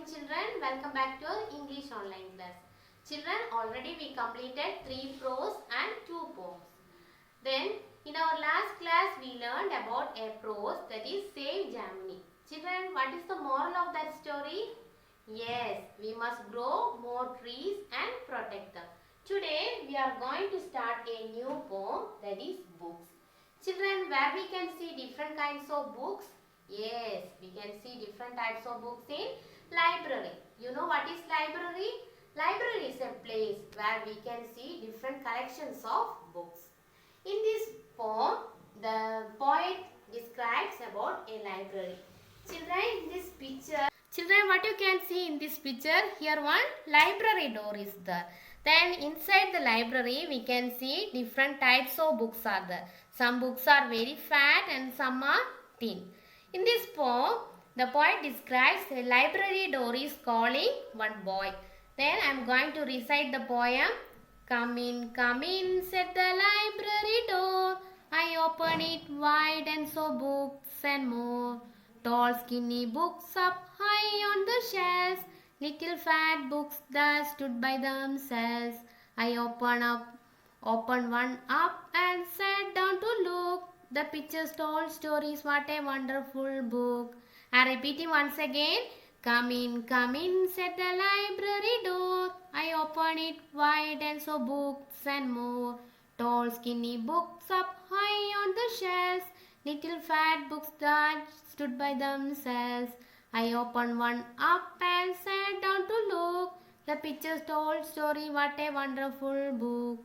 children. Welcome back to our English online class. Children, already we completed 3 prose and 2 poems. Then in our last class we learned about a prose, that is Save Germany. Children, what is the moral of that story? Yes, we must grow more trees and protect them. Today we are going to start a new poem, that is books. Children, where we can see different kinds of books? Yes, we can see different types of books in library. You know what is library? Library is a place where we can see different collections of books. In this poem, the poet describes about a library. Children, what you can see in this picture, here one library door is there. Then inside the library, we can see different types of books are there. Some books are very fat and some are thin. In this poem, the poet describes a library door is calling one boy. Then I am going to recite the poem. Come in, said the library door. I open it wide and saw books and more. Tall skinny books up high on the shelves. Little fat books that stood by themselves. I opened one up and sat down to look. The pictures told stories, what a wonderful book. I repeating once again. Come in, said the library door. I opened it wide and saw books and more. Tall skinny books up high on the shelves. Little fat books that stood by themselves. I opened one up and sat down to look. The pictures told story, what a wonderful book.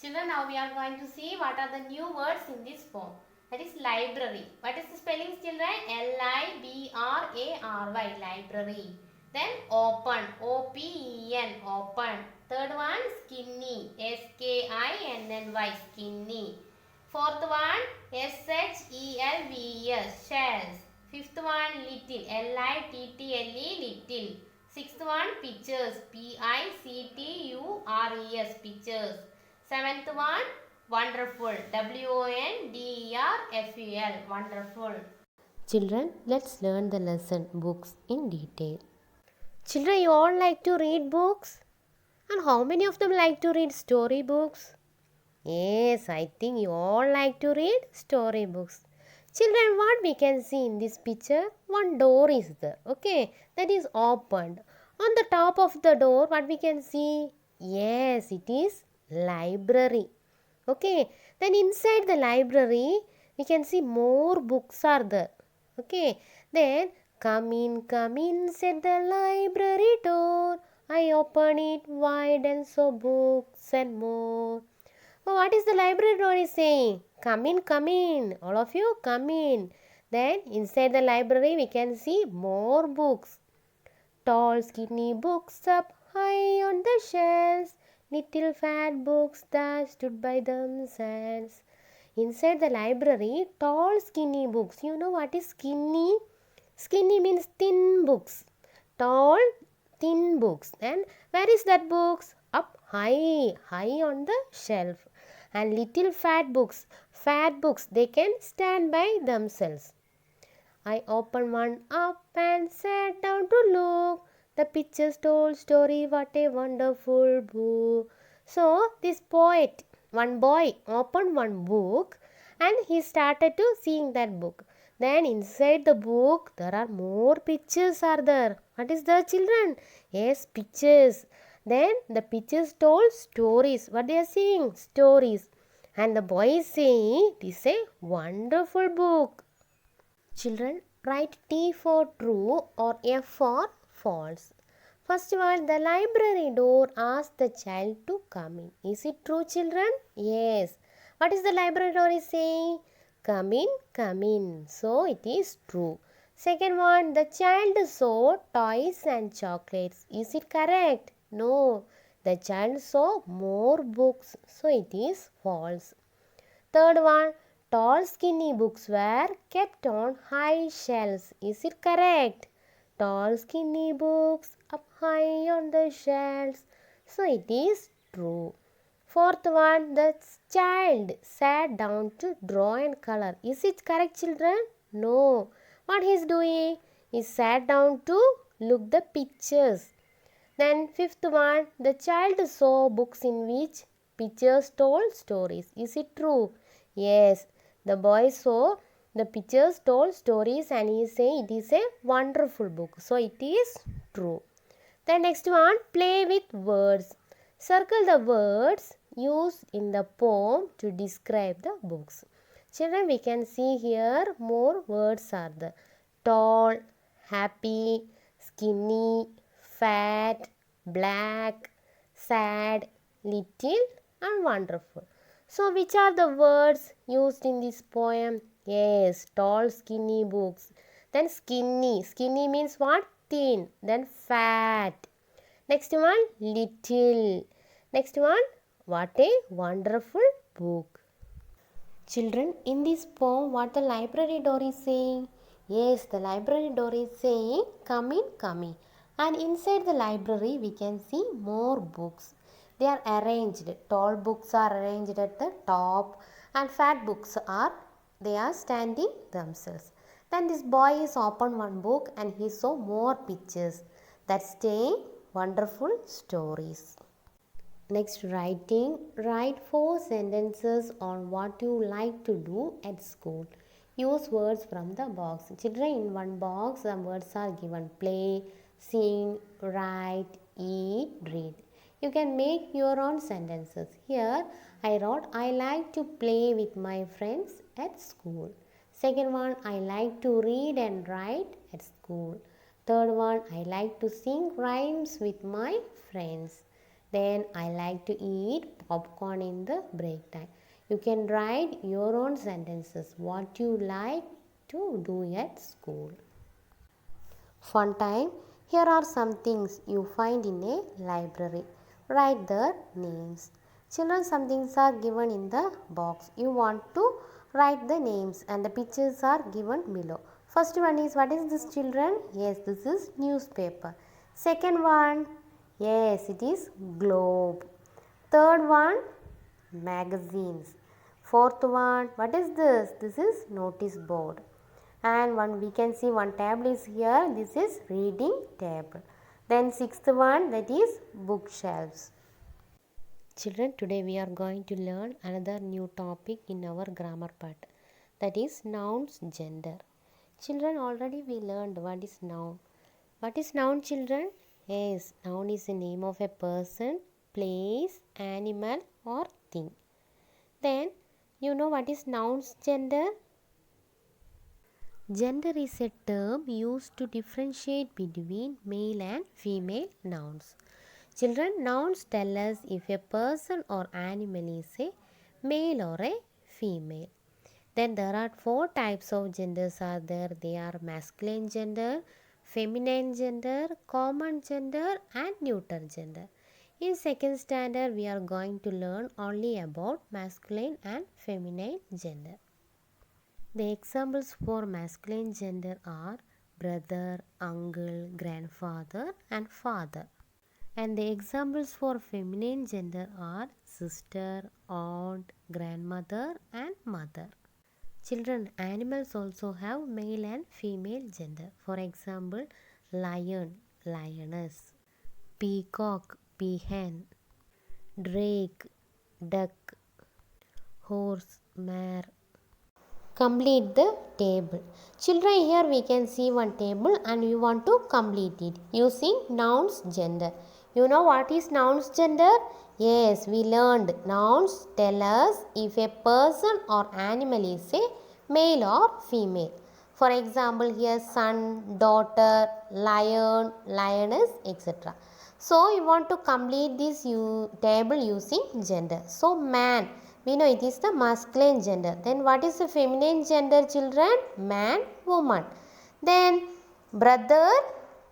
Children, now we are going to see what are the new words in this poem. That is library. What is the spelling, children? L-I-B-R-A-R-Y, library. Then open, O-P-E-N, open. Third one, skinny, S-K-I-N-N-Y, skinny. Fourth one, S-H-E-L-V-E-S, shells. Fifth one, little, L-I-T-T-L-E, little. Sixth one, pictures, P-I-C-T-U-R-E-S, pictures. Seventh one, wonderful, W-O-N-D-E-R-F-U-L, wonderful. Children, let's learn the lesson books in detail. Children, you all like to read books? And how many of them like to read story books? Yes, I think you all like to read story books. Children, what we can see in this picture? One door is there, okay? That is opened. On the top of the door, what we can see? Yes, it is library. Okay, then inside the library, we can see more books are there. Okay, then come in, said the library door. I open it wide and saw books and more. Oh, what is the library door is saying? Come in, all of you come in. Then inside the library, we can see more books. Tall skinny books up high on the shelves. Little fat books that stood by themselves. Inside the library, tall skinny books. You know what is skinny? Skinny means thin books. Tall, thin books. And where is that books? Up high on the shelf. And little fat books, they can stand by themselves. I opened one up and sat down to look. The pictures told story, what a wonderful book. So this poet, one boy opened one book and he started to seeing that book. Then inside the book there are more pictures are there. What is the children? Yes, pictures. Then the pictures told stories. What they are saying? Stories. And the boy is saying, this is a wonderful book. Children, write T for true or F for false. First of all, the library door asked the child to come in. Is it true, children? Yes. What is the library door is saying? Come in. So it is true. Second one, the child saw toys and chocolates. Is it correct? No. The child saw more books. So it is false. Third one, tall skinny books were kept on high shelves. Is it correct? Tall skinny books up high on the shelves. So it is true. Fourth one, the child sat down to draw and color. Is it correct, children? No. What he is doing? he sat down to look the pictures. Then fifth one, the child saw books in which pictures told stories. Is it true? Yes, the boy saw the pictures told stories and he say it is a wonderful book. So it is true. The next one, play with words. Circle the words used in the poem to describe the books. Children, we can see here more words are the tall, happy, skinny, fat, black, sad, little and wonderful. So which are the words used in this poem? Yes, tall, skinny books. Then skinny. Skinny means what? Thin. Then fat. Next one, little. Next one, what a wonderful book. Children, in this poem, what the library door is saying? Yes, the library door is saying, come in, come in. And inside the library, we can see more books. They are arranged. Tall books are arranged at the top and fat books they are standing themselves. Then this boy is opened one book and he saw more pictures that say wonderful stories. Next, writing. Write 4 sentences on what you like to do at school. Use words from the box. Children, in one box, some words are given. Play, sing, write, eat, read. You can make your own sentences. Here, I wrote, I like to play with my friends at school. Second one, I like to read and write at school. Third one, I like to sing rhymes with my friends. Then I like to eat popcorn in the break time. You can write your own sentences, what you like to do at school. Fun time. Here are some things you find in a library. Write their names. Children, some things are given in the box. You want to write the names and the pictures are given below. First one is, what is this, children? Yes, this is newspaper. Second one, yes, it is globe. Third one, magazines. Fourth one, what is this? This is notice board. And one we can see one table is here. This is reading table. Then sixth one, that is bookshelves. Children, today we are going to learn another new topic in our grammar part. That is nouns, gender. Children, already we learned what is noun. What is noun, children? Yes, noun is the name of a person, place, animal or thing. Then, you know what is noun's gender? Gender is a term used to differentiate between male and female nouns. Children, nouns tell us if a person or animal is a male or a female. Then there are 4 types of genders are there. They are masculine gender, feminine gender, common gender and neuter gender. In second standard, we are going to learn only about masculine and feminine gender. The examples for masculine gender are brother, uncle, grandfather and father. And the examples for feminine gender are sister, aunt, grandmother and mother. Children, animals also have male and female gender. For example, lion, lioness, peacock, peahen, drake, duck, horse, mare. Complete the table. Children, here we can see one table and we want to complete it using nouns gender. You know what is nouns gender? Yes, we learned nouns tell us if a person or animal is a male or female. For example, here son, daughter, lion, lioness, etc. So, you want to complete this table using gender. So, man, we know it is the masculine gender. Then what is the feminine gender, children? Man, woman. Then brother,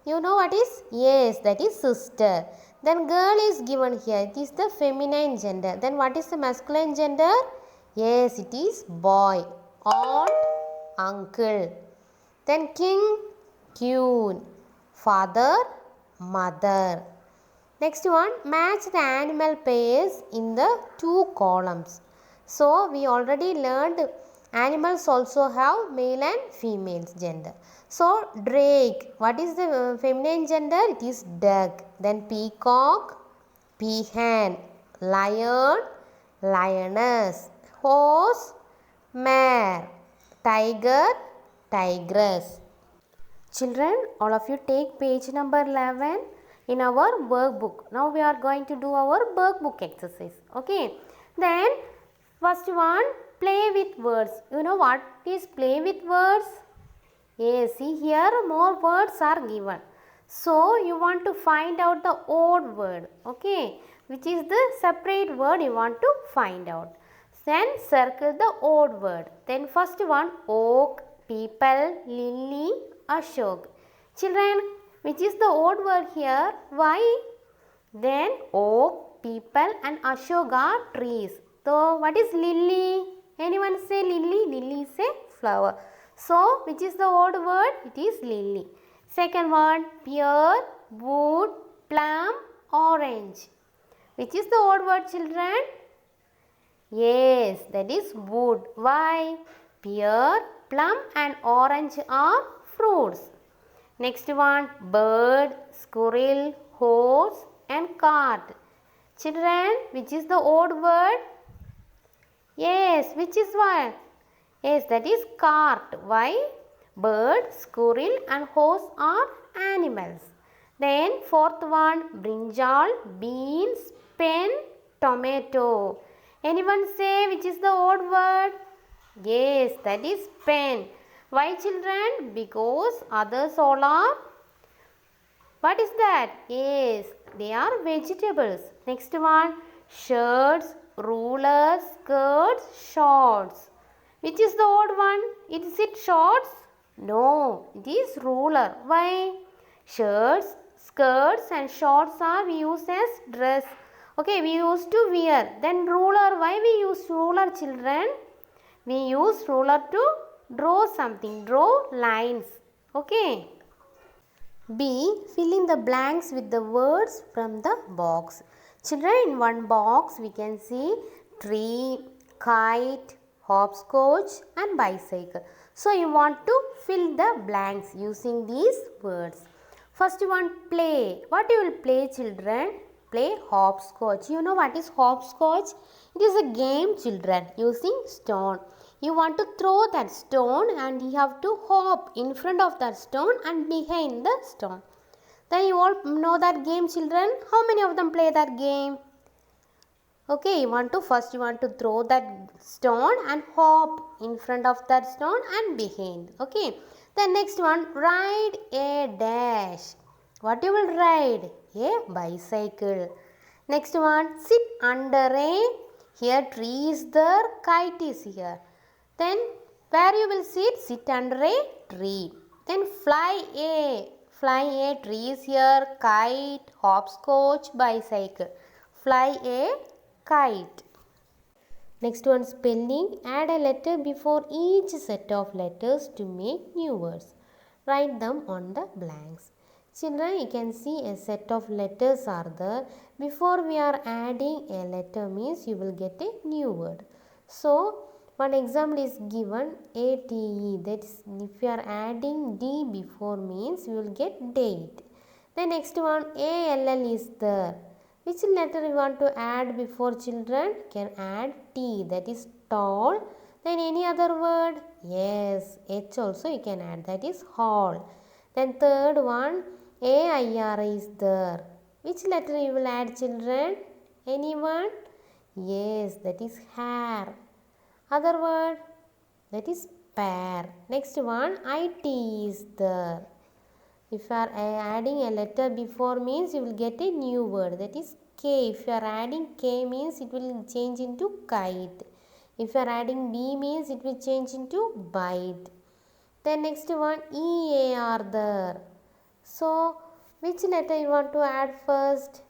you know what is? Yes, that is sister. Then girl is given here. It is the feminine gender. Then what is the masculine gender? Yes, it is boy. Aunt, uncle. Then king, queen. Father, mother. Next one, match the animal pairs in the 2 columns. So, we already learned Animals also have male and female gender. So drake, what is the feminine gender? It is duck. Then peacock, peahen. Lion, lioness. Horse, mare. Tiger, tigress. Children, all of you take page number 11 in our workbook. Now we are going to do our workbook exercise. Okay. Then first one, play with words. You know what is play with words? Yes, see here more words are given. So you want to find out the odd word. Okay. Which is the separate word you want to find out. Then circle the odd word. Then first one, oak, people, lily, Ashok. Children, which is the odd word here? Why? Then oak, people and Ashok are trees. So what is lily? Anyone say lily? Lily is a flower. So which is the odd word? It is lily. Second one, pear, wood, plum, orange. Which is the odd word, children? Yes, that is wood. Why? Pear, plum and orange are fruits. Next one, bird, squirrel, horse and cart. Children, which is the odd word? Yes, which is what? Yes, that is cart. Why? Bird, squirrel and horse are animals. Then fourth one, brinjal, beans, pen, tomato. Anyone say which is the odd word? Yes, that is pen. Why, children? Because others all are. What is that? Yes, they are vegetables. Next one, shirts, rulers, skirts, shorts. Which is the odd one? Is it shorts? No, it is ruler. Why? Shirts, skirts and shorts are we use as dress. Okay, we used to wear. Then ruler, why we use ruler, children? We use ruler to draw something, draw lines. Okay. B. Fill in the blanks with the words from the box. Children, in one box we can see tree, kite, hopscotch and bicycle. So you want to fill the blanks using these words. First one, play. What you will play, children? Play hopscotch. You know what is hopscotch? It is a game, children, using stone. You want to throw that stone and you have to hop in front of that stone and behind the stone. Then you all know that game, children. How many of them play that game? Okay, you want to throw that stone and hop in front of that stone and behind. Okay. Then next one, ride a dash. What you will ride? A bicycle. Next one, sit under a, here tree is there, kite is here. Then where you will sit? Sit under a tree. Then fly a tree is here, kite, hopscotch, bicycle. Fly a kite. Next one, spelling. Add a letter before each set of letters to make new words. Write them on the blanks. Children, you can see a set of letters are there. Before we are adding a letter means you will get a new word. So, one example is given, ATE. That is, if you are adding D before means you will get date. The next one, ALL is there. Which letter you want to add before, children? Can add T, that is tall. Then any other word? Yes, H also you can add, that is hall. Then third one, AIR is there. Which letter you will add, children? Anyone? Yes, that is hair. Other word? That is pear. Next one, IT is there. If you are adding a letter before means you will get a new word, that is K. If you are adding K means it will change into kite. If you are adding B means it will change into bite. Then next one, EAR there. So which letter you want to add first?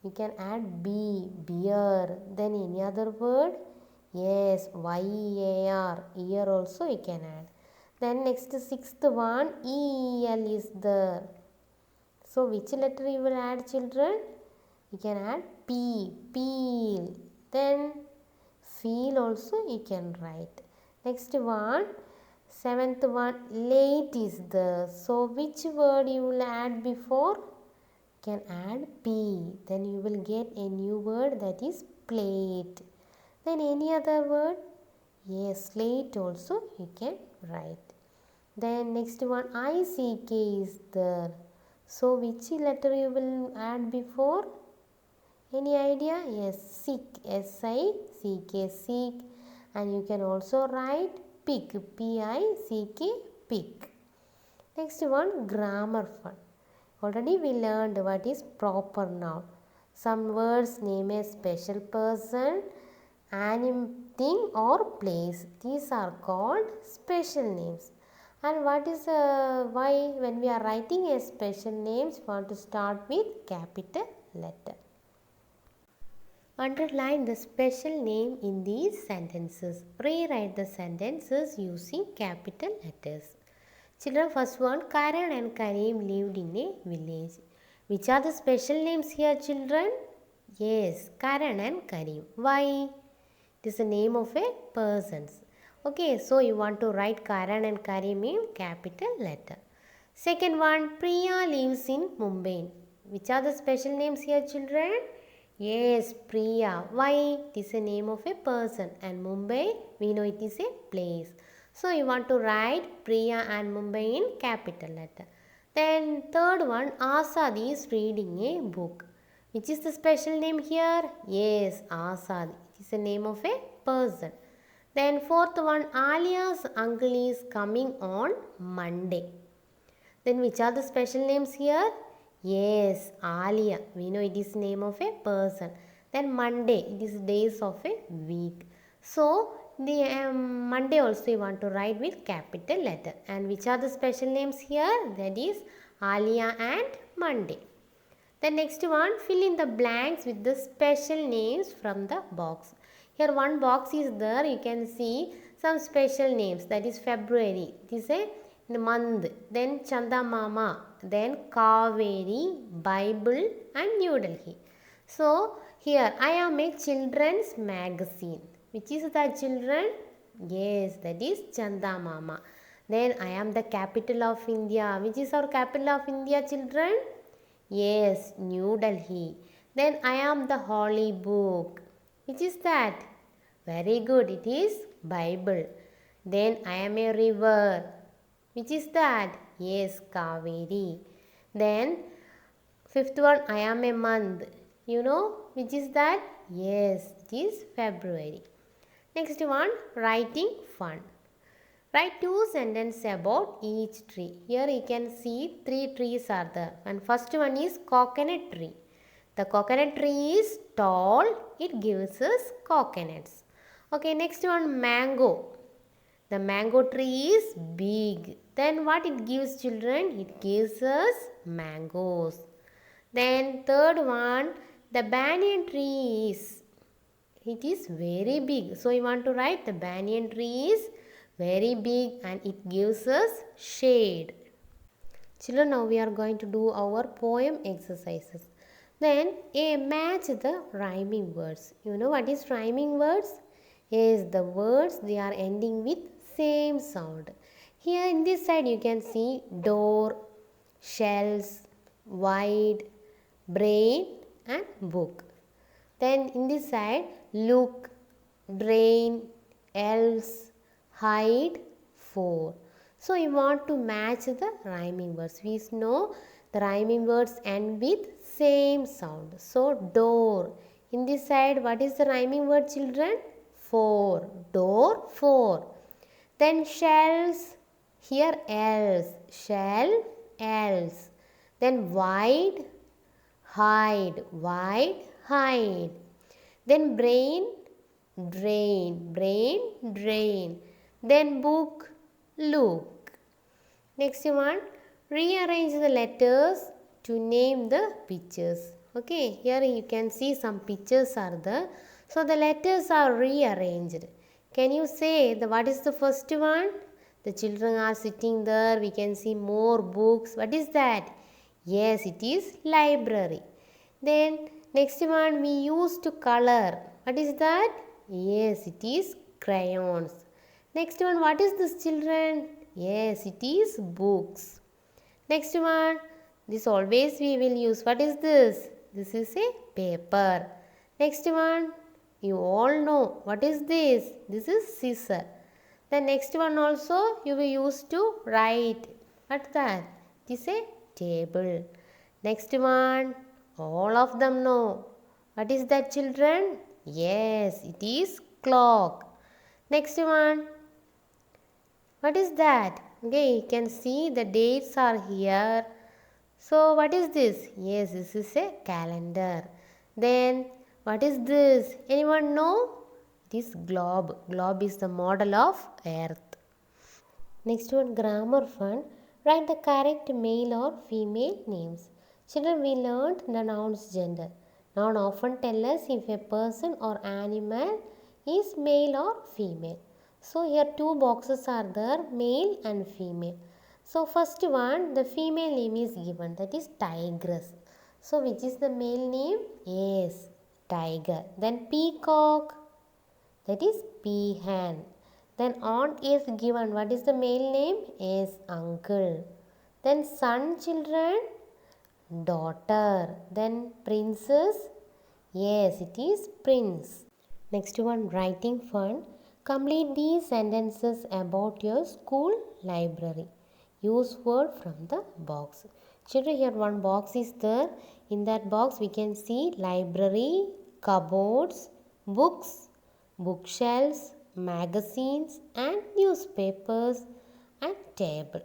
You can add B, beer. Then any other word? Yes, YEAR, ear also you can add. Then next sixth one, EEL is there. So which letter you will add, children? You can add P, peel. Then feel also you can write. Next one, seventh one, late is there. So which word you will add before? Can add P. Then you will get a new word, that is plate. Then any other word? Yes, slate also you can write. Then next one, ICK is there. So which letter you will add before? Any idea? Yes, sick, S-I-C-K, sick. And you can also write pick, P-I-C-K, pick. Next one, grammar fun. Already we learned what is proper noun. Some words name a special person, thing or place. These are called special names. And what is why when we are writing a special names, we want to start with capital letter. Underline the special name in these sentences. Rewrite the sentences using capital letters. Children, first one, Karan and Karim lived in a village. Which are the special names here, children? Yes, Karan and Karim. Why? It is the name of a persons. Okay, so you want to write Karan and Karim in capital letter. Second one, Priya lives in Mumbai. Which are the special names here, children? Yes, Priya. Why? It is the name of a person, and Mumbai, we know it is a place. So you want to write Priya and Mumbai in capital letter. Then third one, Asad is reading a book. Which is the special name here? Yes, Asad. It is the name of a person. Then fourth one, Alia's uncle is coming on Monday. Then which are the special names here? Yes, Alia. We know it is name of a person. Then Monday, it is days of a week. So the Monday also you want to write with capital letter. And which are the special names here? That is Alia and Monday. The next one, fill in the blanks with the special names from the box. Here one box is there. You can see some special names. That is February. This is a month. Then Chanda Mama. Then Kaveri, Bible and New Delhi. So here I am a children's magazine. Which is the children? Yes, that is Chanda Mama. Then I am the capital of India. Which is our capital of India, children? Yes, New Delhi. Then I am the holy book. Which is that? Very good, it is Bible. Then I am a river. Which is that? Yes, Kaveri. Then fifth one, I am a month. You know which is that? Yes, it is February. Next one, writing fun. Write two sentences about each tree. Here you can see three trees are there. And first one is coconut tree. The coconut tree is tall. It gives us coconuts. Okay, next one, mango. The mango tree is big. Then what it gives, children? It gives us mangoes. Then third one, the banyan tree is. It is very big. So you want to write the banyan tree is very big and it gives us shade. Children, now we are going to do our poem exercises. Then match the rhyming words. You know what is rhyming words? Yes, the words they are ending with same sound. Here in this side you can see door, shells, wide, brain and book. Then in this side look, drain, else, hide, for. So you want to match the rhyming words. We know the rhyming words end with same sound. So door. In this side what is the rhyming word, children? For. Door, for. Then shells. Here else. Shell, else. Then wide, hide. Wide, hide. Then brain, drain. Brain, drain. Then book, look. Next one, rearrange the letters to name the pictures. Okay, here you can see some pictures are there. So the letters are rearranged. Can you say what is the first one? The children are sitting there. We can see more books. What is that? Yes, it is library. Then next one, we use to color. What is that? Yes, it is crayons. Next one, what is this children? Yes, it is books. Next one, this always we will use. What is this? This is a paper. Next one, you all know. What is this? This is scissor. The next one also you will use to write. What's that? It is a table. Next one, all of them know. What is that children? Yes, it is clock. Next one, what is that? Okay, you can see the dates are here. So what is this? Yes, this is a calendar. Then what is this? Anyone know? It is globe. Globe is the model of earth. Next one, grammar fun. Write the correct male or female names. Children, we learned the noun's gender. Noun often tell us if a person or animal is male or female. So here two boxes are there, male and female. So first one, the female name is given, that is tigress. So which is the male name? Yes, tiger. Then peacock, that is peahen. Then aunt is given, what is the male name? Is uncle. Then son, children, daughter. Then princess, yes, it is prince. Next one, writing fun. Complete these sentences about your school library. Use word from the box. Children, here one box is there. In that box we can see library, cupboards, books, bookshelves, magazines and newspapers and table.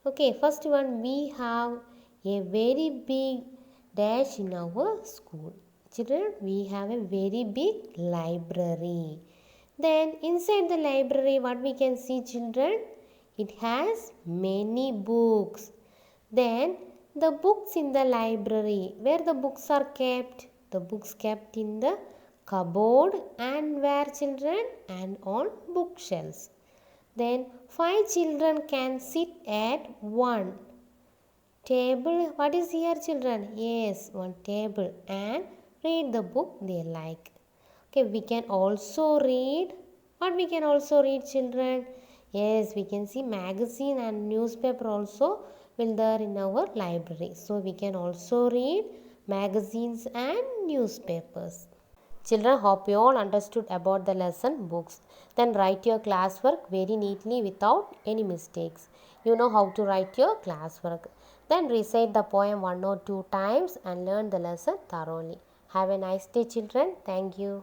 Okay, first one, we have a very big dash in our school. Children, we have a very big library. Then inside the library, what we can see, children? It has many books. Then the books in the library, where the books are kept? The books kept in the cupboard and where, children? And on bookshelves. Then 5 children can sit at one table. What is here, children? Yes, one table and read the book they like. Okay, we can also read. What we can also read, children? Yes, we can see magazine and newspaper also will there in our library. So we can also read magazines and newspapers. Children, hope you all understood about the lesson books. Then write your classwork very neatly without any mistakes. You know how to write your classwork. Then recite the poem 1 or 2 times and learn the lesson thoroughly. Have a nice day, children. Thank you.